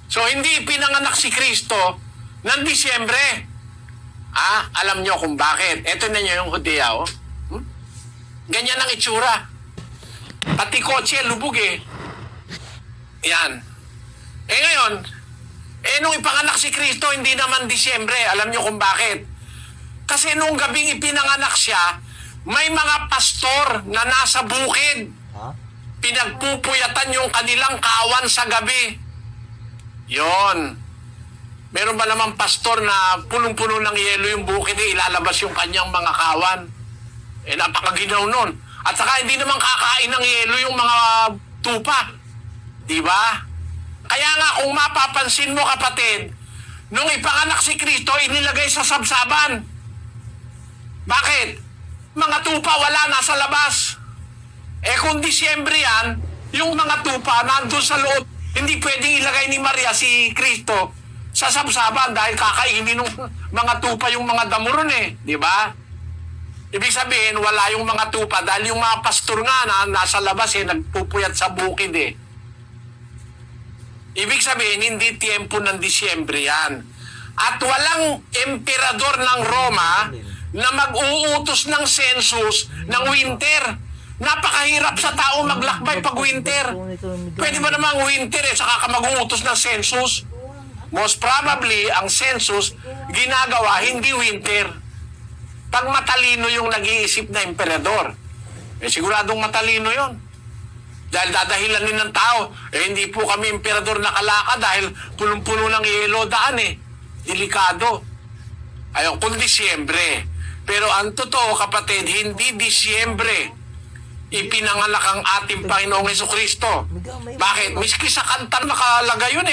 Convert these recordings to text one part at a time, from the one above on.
So, hindi pinanganak si Kristo ng Disyembre. Alam nyo kung bakit. Ito na nyo yung Hodea, oh. Ganyan ang itsura. Pati kotse, lubog eh. Yan. Ngayon, nung ipanganak si Kristo, hindi naman Disyembre. Alam nyo kung bakit. Kasi nung gabing ipinanganak siya, may mga pastor na nasa bukid. Pinagpupuyatan yung kanilang kawan sa gabi. Yon. Meron ba naman pastor na punong-puno ng yelo yung bukid, ilalabas yung kanyang mga kawan? Napakaginaw nun. At saka hindi naman kakain ng yelo yung mga tupa. Diba? Kaya nga kung mapapansin mo kapatid, nung ipanganak si Kristo, inilagay sa sabsaban. Bakit? Mga tupa wala, nasa labas. Kung Disyembre yan, yung mga tupa nandun sa loob, hindi pwedeng ilagay ni Maria si Kristo sa sabsaban dahil kakainin ng mga tupa yung mga damo ron di ba? Ibig sabihin, wala yung mga tupa dahil yung mga pastor nga na nasa labas nagpupuyat sa bukid Ibig sabihin, hindi tiempo ng Disyembre yan. At walang emperador ng Roma na mag-uutos ng census ng winter. Napakahirap sa tao maglakbay pag winter. Pwede ba namang winter saka ka mag-uutos ng census? Most probably, ang census ginagawa hindi winter. Pag matalino yung nag-iisip na emperador, siguradong matalino yon. Dahil dadahilanin ng tao, hindi po kami emperador na kalaka dahil punong-puno ng yelo daan Delikado. Ayun, kung Disyembre. Pero ang totoo kapatid, hindi Disyembre ipinanganak ang ating Panginoong Jesucristo. Bakit? Miski sa kanta nakalagay yun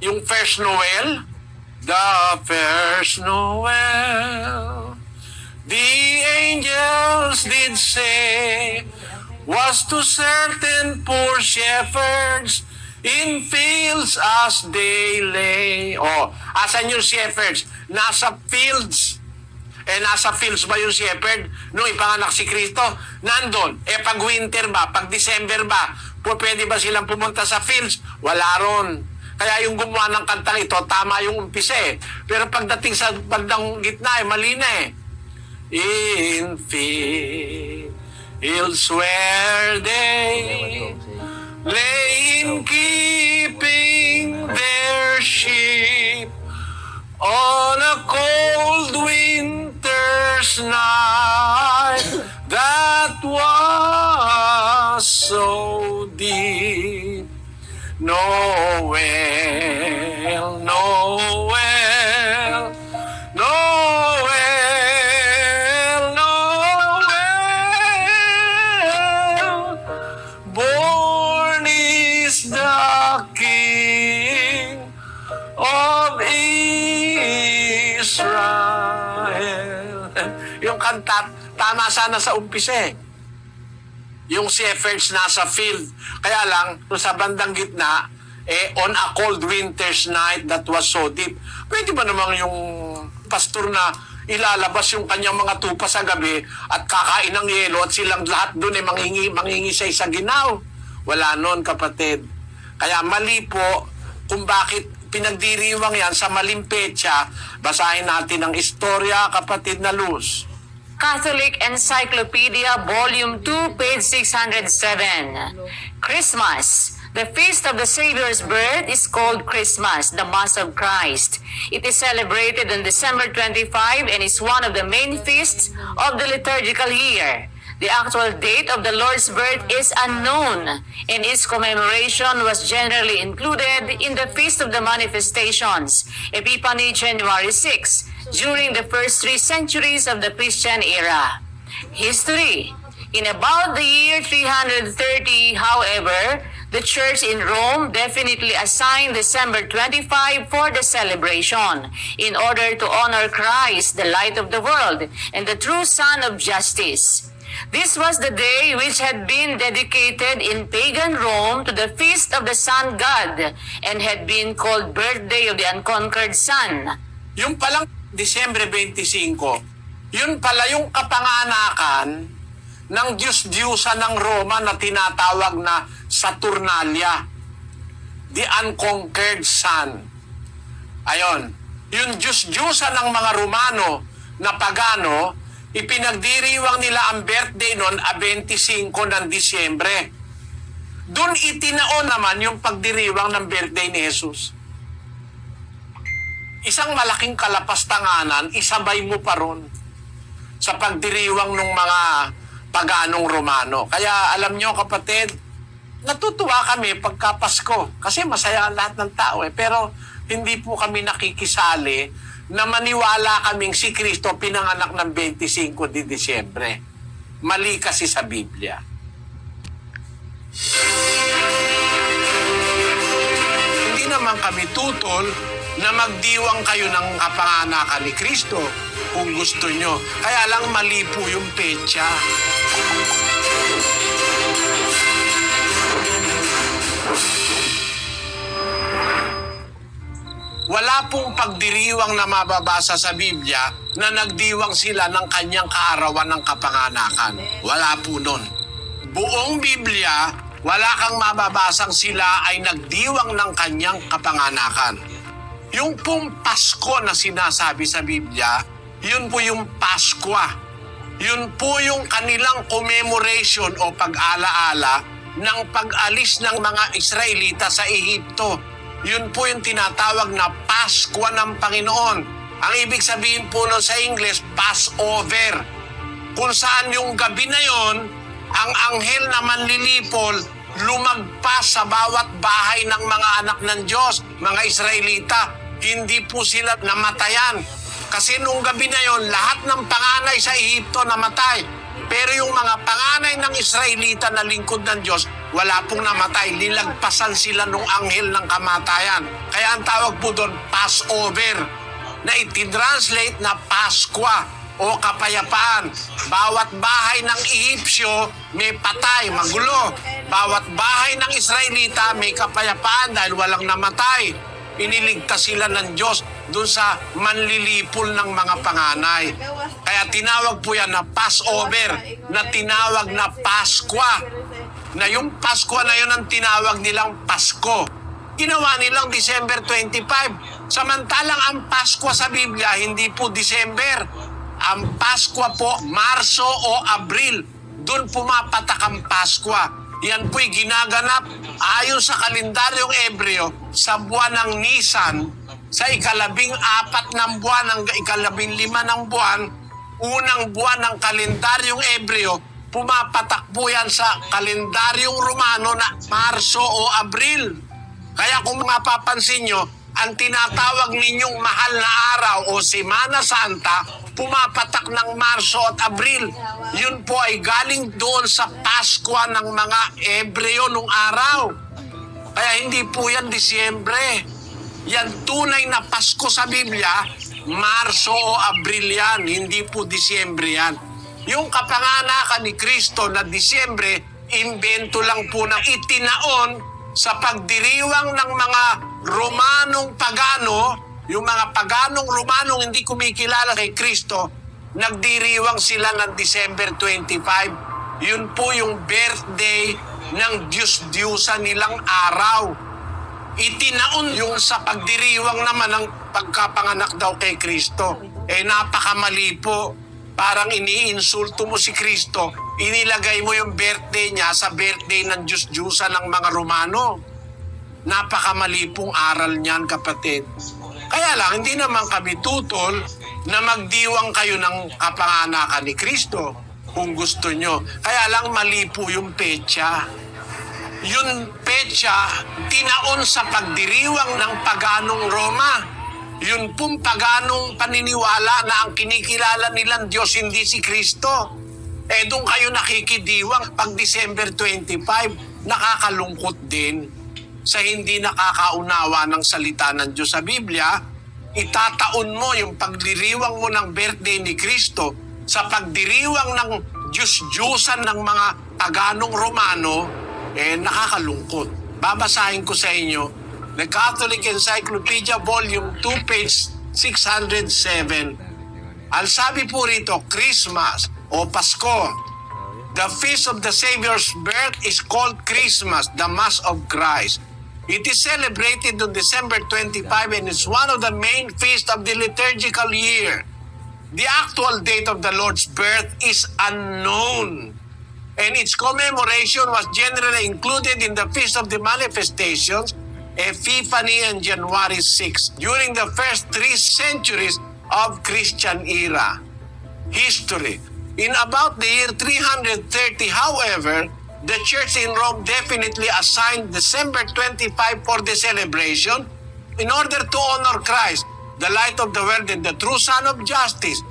Yung first Noel, the first Noel, the angels did say, was to certain poor shepherds in fields as they lay. Asan yung shepherds? Nasa fields. Nasa fields ba yung shepherd? Nung ipanganak si Kristo, nandun. Pag winter ba? Pag December ba? Pwede ba silang pumunta sa fields? Wala ron. Kaya yung gumawa ng kantang ito, tama yung umpisa Pero pagdating sa bandang gitna mali na In fields where they lay in keeping their sheep on a cold winter's night that was so deep. Noel, Noel, Noel, Noel, born is the King of Israel. Yung kanta, tama sana sa umpisa Yung shepherds nasa field. Kaya lang, sa bandang gitna, on a cold winter's night that was so deep. Pwede ba namang yung pastor na ilalabas yung kanyang mga tupa sa gabi at kakain ng yelo at silang lahat doon mangingisay sa ginaw? Wala nun, kapatid. Kaya mali po kung bakit pinagdiriwang yan sa maling petsa. Basahin natin ang istorya, kapatid na Luz. Catholic Encyclopedia, Volume 2, page 607. Christmas. The feast of the Savior's birth is called Christmas, the Mass of Christ. It is celebrated on December 25 and is one of the main feasts of the liturgical year. The actual date of the Lord's birth is unknown, and its commemoration was generally included in the Feast of the Manifestations, Epiphany, January 6, during the first 3 centuries of the Christian era. History. In about the year 330, however, the Church in Rome definitely assigned December 25 for the celebration in order to honor Christ, the light of the world, and the true Son of Justice. This was the day which had been dedicated in pagan Rome to the feast of the sun god and had been called birthday of the unconquered sun. Yung palang Disyembre 25, yun pala yung kapanganakan ng Diyos-Diyusa ng Roma na tinatawag na Saturnalia. the unconquered son. Ayon, yung Diyos-Diyosan ng mga Romano na pagano, ipinagdiriwang nila ang birthday noon 25 ng Disyembre. Doon itinaon naman yung pagdiriwang ng birthday ni Jesus. Isang malaking kalapastanganan, isabay mo pa ron sa pagdiriwang ng mga paganong Romano. Kaya alam nyo kapatid, natutuwa kami pagka Pasko kasi masaya ang lahat ng tao pero hindi po kami nakikisali na maniwala kaming si Kristo pinanganak ng 25 de Disyembre. Mali kasi sa Biblia. Hindi naman kami tutol na magdiwang kayo ng kapanganakan ni Kristo kung gusto nyo. Kaya lang mali po yung petsa. Wala pong pagdiriwang na mababasa sa Biblia na nagdiwang sila ng kanyang kaarawan ng kapanganakan. Wala po nun. Buong Biblia, wala kang mababasang sila ay nagdiwang ng kanyang kapanganakan. Yung pong Pasko na sinasabi sa Biblia, yun po yung Paskwa. Yun po yung kanilang commemoration o pag-alaala ng pag-alis ng mga Israelita sa Ehipto. Yun po yung tinatawag na Paskwa ng Panginoon. Ang ibig sabihin po nun sa English, Passover. Kung saan yung gabi na yon, ang anghel na manlilipol lumagpas sa bawat bahay ng mga anak ng Diyos, mga Israelita. Hindi po sila namatayan. Kasi nung gabi na yon, lahat ng panganay sa Ehipto namatay. Pero yung mga panganay ng Israelita na lingkod ng Diyos, wala pong namatay. Nilagpasan sila nung anghel ng kamatayan. Kaya ang tawag po doon, Passover, na ititranslate na Paskwa o kapayapaan. Bawat bahay ng Ehipsyo may patay, magulo. Bawat bahay ng Israelita may kapayapaan dahil walang namatay. Iniligtas sila ng Diyos doon sa manlilipol ng mga panganay. Kaya tinawag po yan na Passover, na tinawag na Paskwa. Na yung Paskwa na yun ang tinawag nilang Pasko. Ginawa nilang December 25. Samantalang ang Paskwa sa Biblia, hindi po December. Ang Paskwa po, Marso o Abril. Doon pumapatak ang Paskwa. Yan po'y ginaganap ayon sa kalendaryong Hebreo sa buwan ng Nisan, sa ika-14 ng buwan hanggang ika-15 ng buwan, unang buwan ng kalendaryong Hebreo, pumapatak po yan sa kalendaryong Romano na Marso o Abril. Kaya kung mapapansin nyo, ang tinatawag ninyong mahal na araw o Semana Santa, pumapatak ng Marso at Abril. Yun po ay galing doon sa Paskwa ng mga Hebreo nung araw. Kaya hindi po yan Disyembre. Yan tunay na Pasko sa Biblia, Marso o Abril yan, hindi po Disyembre yan. Yung kapanganakan ni Kristo na Disyembre, imbento lang po na itinaon sa pagdiriwang ng mga Romanong pagano. Yung mga paganong Romanong hindi kumikilala kay Kristo, nagdiriwang sila ng December 25. Yun po yung birthday ng Diyos-Diyusan nilang araw. Itinaon yung sa pagdiriwang naman ng pagkapanganak daw kay Kristo. Napakamali po. Parang iniinsulto mo si Kristo, inilagay mo yung birthday niya sa birthday ng Diyos-Diyusan ng mga Romano. Napakamali pong aral niyan, kapatid. Kaya lang, hindi naman kami tutol na magdiwang kayo ng kapanganakan ni Kristo kung gusto nyo. Kaya lang, mali po yung petsa. Yung petsa, tinaon sa pagdiriwang ng paganong Roma. Yun pong paganong paniniwala na ang kinikilala nilang Diyos hindi si Kristo. Doon kayo nakikidiwang pag December 25, nakakalungkot din sa hindi nakakaunawa ng salita ng Diyos sa Biblia. Itataon mo yung pagdiriwang mo ng birthday ni Kristo sa pagdiriwang ng Diyos-Diyusan ng mga paganong Romano, nakakalungkot. Babasahin ko sa inyo, The Catholic Encyclopedia Volume 2, page 607. Ang sabi po rito, Christmas o Pasko. The feast of the Savior's birth is called Christmas, the Mass of Christ. It is celebrated on December 25 and is one of the main feasts of the liturgical year. The actual date of the Lord's birth is unknown, and its commemoration was generally included in the Feast of the Manifestations, Epiphany, and January 6, during the first 3 centuries of Christian era. History. In about the year 330, however, the Church in Rome definitely assigned December 25 for the celebration in order to honor Christ, the light of the world and the true Son of Justice.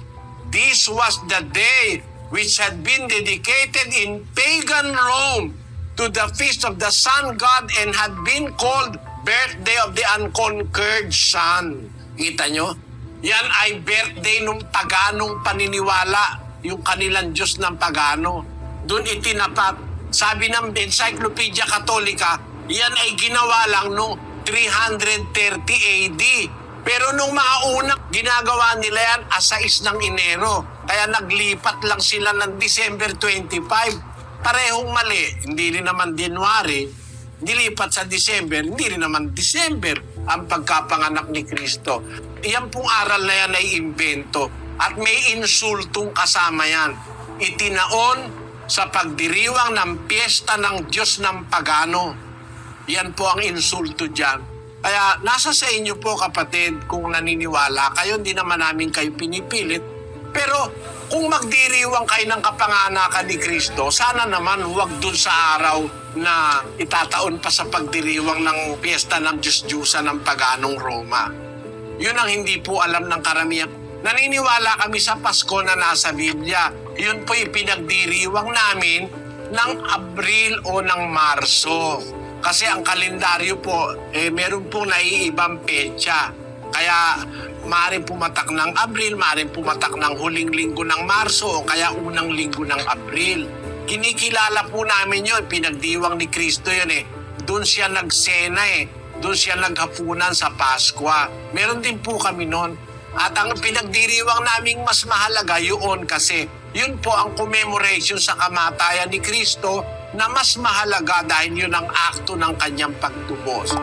This was the day which had been dedicated in pagan Rome to the feast of the Sun God and had been called Birthday of the Unconquered Sun. Kita nyo? Yan ay birthday ng paganong paniniwala, yung kanilang Diyos ng pagano. Doon itinapat. Sabi ng Encyclopedia Catholica, yan ay ginawa lang noong 330 AD. Pero nung mga unang ginagawa nila yan, 6 ng Enero. Kaya naglipat lang sila ng December 25. Parehong mali. Hindi rin naman January. Nilipat sa December. Hindi rin naman December ang pagkapanganak ni Kristo. Yan pong aral na yan ay imbento. At may insultong kasama yan. Itinaon sa pagdiriwang ng piyesta ng Diyos ng pagano. Yan po ang insulto dyan. Kaya nasa sa inyo po kapatid kung naniniwala kayo, hindi naman namin kayo pinipilit. Pero kung magdiriwang kayo ng kapanganakan ni Kristo, sana naman huwag dun sa araw na itataon pa sa pagdiriwang ng piyesta ng Diyos-Diyusa ng paganong Roma. Yun ang hindi po alam ng karamihan. Naniniwala kami sa Pasko na nasa Biblia. Yun po yung pinagdiriwang namin ng Abril o ng Marso. Kasi ang kalendaryo po, meron pong naiibang petsa. Kaya maaaring pumatak ng Abril, maaaring pumatak ng huling linggo ng Marso o kaya unang linggo ng Abril. Kinikilala po namin yun, pinagdiwang ni Kristo yun eh. Doon siya nagsena eh. Doon siya naghapunan sa Pasko. Meron din po kami noon. At ang pinagdiriwang naming mas mahalaga yun kasi yun po ang commemoration sa kamatayan ni Kristo na mas mahalaga dahil yun ang akto ng kanyang pagtubos.